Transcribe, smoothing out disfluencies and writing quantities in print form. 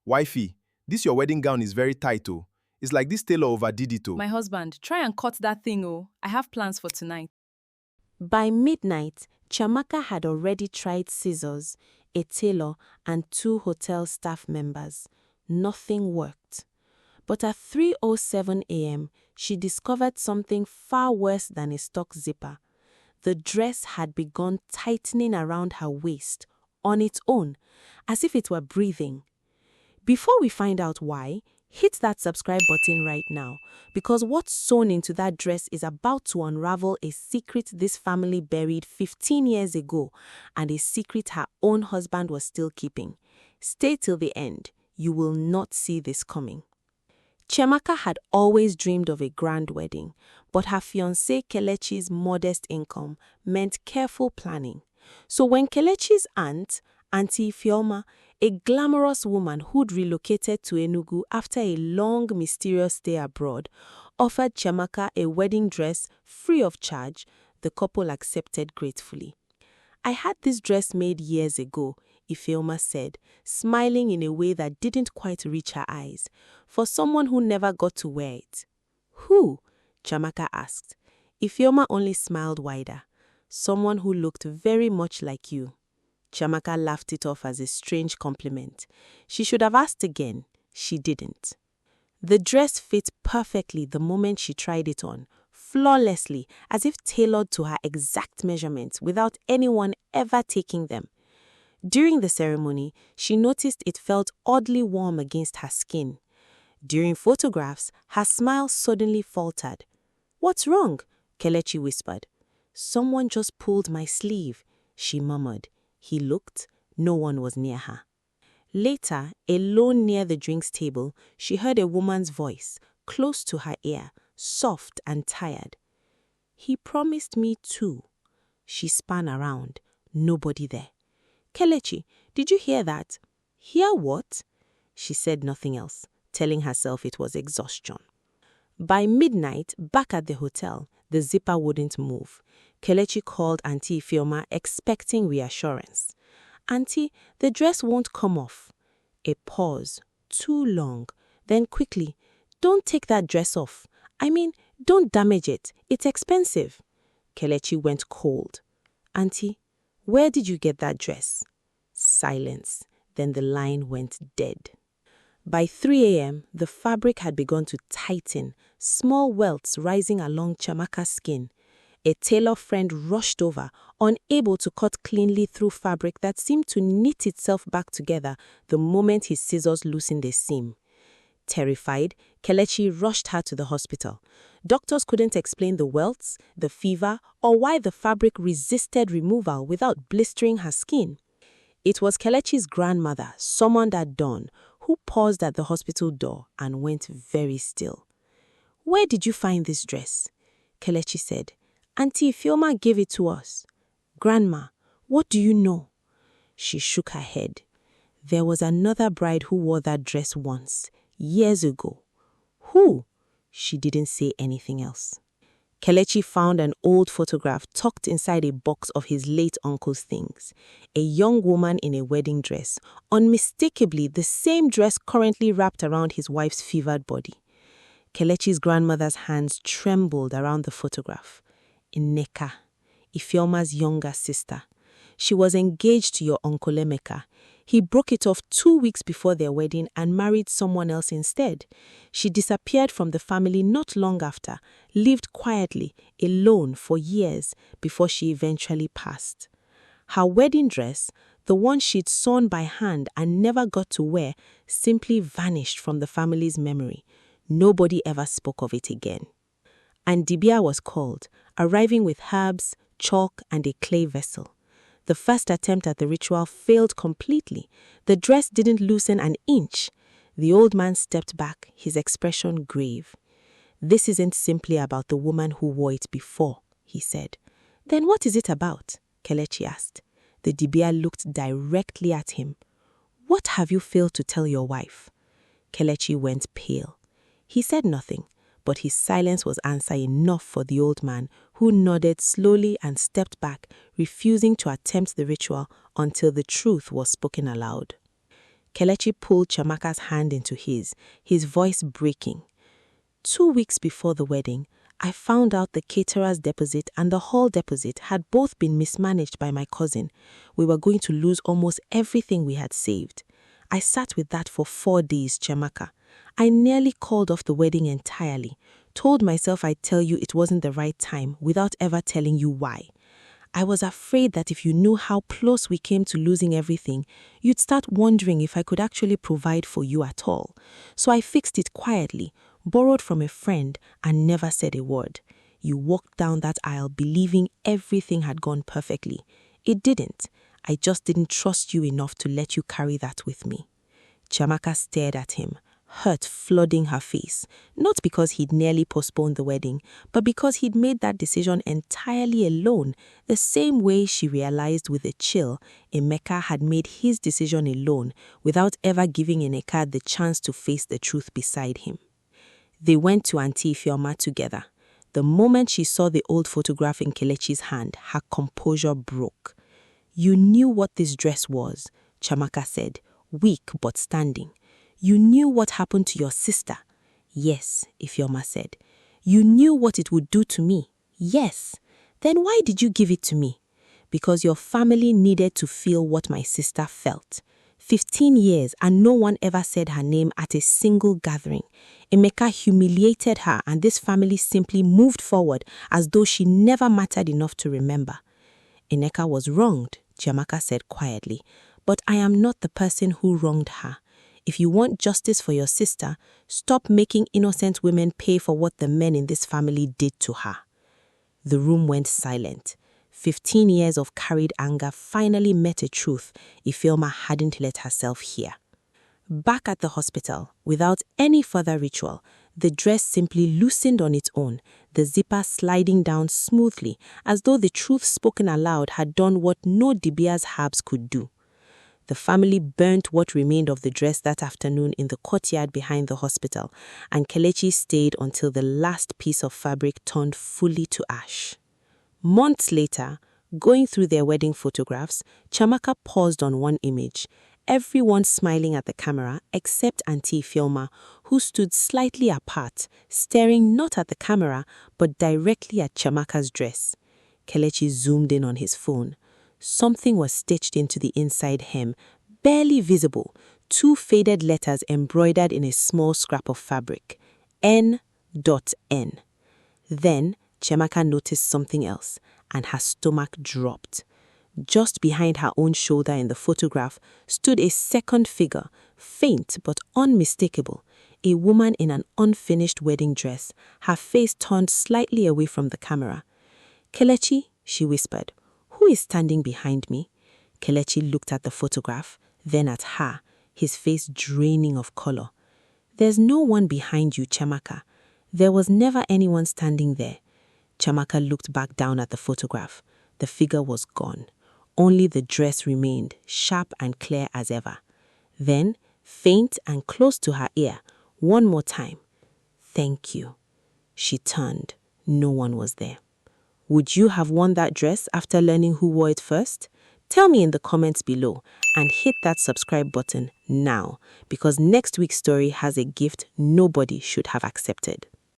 Wifey, this your wedding gown is very tight, oh. It's like this tailor overdid it, oh. My husband, try and cut that thing, oh. I have plans for tonight. By midnight, Chiamaka had already tried scissors, a tailor, and 2 hotel staff members. Nothing worked. But at 3:07 a.m., she discovered something far worse than a stock zipper. The dress had begun tightening around her waist, on its own, as if it were breathing. Before we find out why, hit that subscribe button right now, because what's sewn into that dress is about to unravel a secret this family buried 15 years ago, and a secret her own husband was still keeping. Stay till the end. You will not see this coming. Chiamaka had always dreamed of a grand wedding, but her fiancé Kelechi's modest income meant careful planning. So when Kelechi's aunt, Auntie Ifeoma, a glamorous woman who'd relocated to Enugu after a long, mysterious stay abroad, offered Chiamaka a wedding dress free of charge, the couple accepted gratefully. "I had this dress made years ago," Ifeoma said, smiling in a way that didn't quite reach her eyes, "for someone who never got to wear it." "Who?" Chiamaka asked. Ifeoma only smiled wider. "Someone who looked very much like you." Chiamaka laughed it off as a strange compliment. She should have asked again. She didn't. The dress fit perfectly the moment she tried it on, flawlessly, as if tailored to her exact measurements without anyone ever taking them. During the ceremony, she noticed it felt oddly warm against her skin. During photographs, her smile suddenly faltered. "What's wrong?" Kelechi whispered. "Someone just pulled my sleeve," she murmured. He looked. No one was near her. Later, alone near the drinks table, she heard a woman's voice, close to her ear, soft and tired. "He promised me 2. She span around. Nobody there. "Kelechi, did you hear that?" "Hear what?" She said nothing else, telling herself it was exhaustion. By midnight, back at the hotel, the zipper wouldn't move. Kelechi called Auntie Ifeoma, expecting reassurance. "Auntie, the dress won't come off." A pause, too long. Then quickly, "Don't take that dress off. I mean, don't damage it. It's expensive." Kelechi went cold. "Auntie, where did you get that dress?" Silence. Then the line went dead. By 3 a.m., the fabric had begun to tighten, small welts rising along Chiamaka's skin. A tailor friend rushed over, unable to cut cleanly through fabric that seemed to knit itself back together the moment his scissors loosened a seam. Terrified, Kelechi rushed her to the hospital. Doctors couldn't explain the welts, the fever, or why the fabric resisted removal without blistering her skin. It was Kelechi's grandmother, summoned at dawn, who paused at the hospital door and went very still. "Where did you find this dress?" Kelechi said. "Auntie Ifeoma gave it to us." "Grandma, what do you know?" She shook her head. "There was another bride who wore that dress once, years ago." "Who?" She didn't say anything else. Kelechi found an old photograph tucked inside a box of his late uncle's things. A young woman in a wedding dress, unmistakably the same dress currently wrapped around his wife's fevered body. Kelechi's grandmother's hands trembled around the photograph. Nneka, Ifeoma's younger sister. She was engaged to your Uncle Emeka. He broke it off 2 weeks before their wedding and married someone else instead. She disappeared from the family not long after, lived quietly, alone for years before she eventually passed. Her wedding dress, the one she'd sewn by hand and never got to wear, simply vanished from the family's memory. Nobody ever spoke of it again. And Dibia was called, arriving with herbs, chalk, and a clay vessel. The first attempt at the ritual failed completely. The dress didn't loosen an inch. The old man stepped back, his expression grave. "This isn't simply about the woman who wore it before," he said. "Then what is it about?" Kelechi asked. The Dibia looked directly at him. "What have you failed to tell your wife?" Kelechi went pale. He said nothing, but his silence was answer enough for the old man, who nodded slowly and stepped back, refusing to attempt the ritual until the truth was spoken aloud. Kelechi pulled Chiamaka's hand into his voice breaking. 2 weeks before the wedding, I found out the caterer's deposit and the hall deposit had both been mismanaged by my cousin. We were going to lose almost everything we had saved. I sat with that for 4 days, Chiamaka. I nearly called off the wedding entirely, told myself I'd tell you it wasn't the right time without ever telling you why. I was afraid that if you knew how close we came to losing everything, you'd start wondering if I could actually provide for you at all. So I fixed it quietly, borrowed from a friend, and never said a word. You walked down that aisle believing everything had gone perfectly. It didn't. I just didn't trust you enough to let you carry that with me. Chiamaka stared at him, hurt flooding her face, not because he'd nearly postponed the wedding, but because he'd made that decision entirely alone, the same way she realized with a chill Emeka had made his decision alone without ever giving Eneka the chance to face the truth beside him. They went to Auntie Ifeoma together. The moment she saw the old photograph in Kelechi's hand, her composure broke. "You knew what this dress was," Chiamaka said, weak but standing. "You knew what happened to your sister." "Yes," Ifeoma said. "You knew what it would do to me." "Yes." "Then why did you give it to me?" "Because your family needed to feel what my sister felt. 15 years and no one ever said her name at a single gathering. Emeka humiliated her and this family simply moved forward as though she never mattered enough to remember." "Eneka was wronged," Chiamaka said quietly, "but I am not the person who wronged her. If you want justice for your sister, stop making innocent women pay for what the men in this family did to her." The room went silent. 15 years of carried anger finally met a truth Ifeoma hadn't let herself hear. Back at the hospital, without any further ritual, the dress simply loosened on its own, the zipper sliding down smoothly, as though the truth spoken aloud had done what no Dibia's herbs could do. The family burnt what remained of the dress that afternoon in the courtyard behind the hospital, and Kelechi stayed until the last piece of fabric turned fully to ash. Months later, going through their wedding photographs, Chiamaka paused on one image, everyone smiling at the camera except Auntie Ifeoma, who stood slightly apart, staring not at the camera but directly at Chiamaka's dress. Kelechi zoomed in on his phone. Something was stitched into the inside hem, barely visible, 2 faded letters embroidered in a small scrap of fabric. N.N. Then Chiamaka noticed something else, and her stomach dropped. Just behind her own shoulder in the photograph stood a second figure, faint but unmistakable, a woman in an unfinished wedding dress, her face turned slightly away from the camera. "Kelechi," she whispered, "who is standing behind me?" Kelechi looked at the photograph, then at her, his face draining of color. "There's no one behind you, Chiamaka. There was never anyone standing there." Chiamaka looked back down at the photograph. The figure was gone. Only the dress remained, sharp and clear as ever. Then, faint and close to her ear, one more time. "Thank you." She turned. No one was there. Would you have worn that dress after learning who wore it first? Tell me in the comments below and hit that subscribe button now, because next week's story has a gift nobody should have accepted.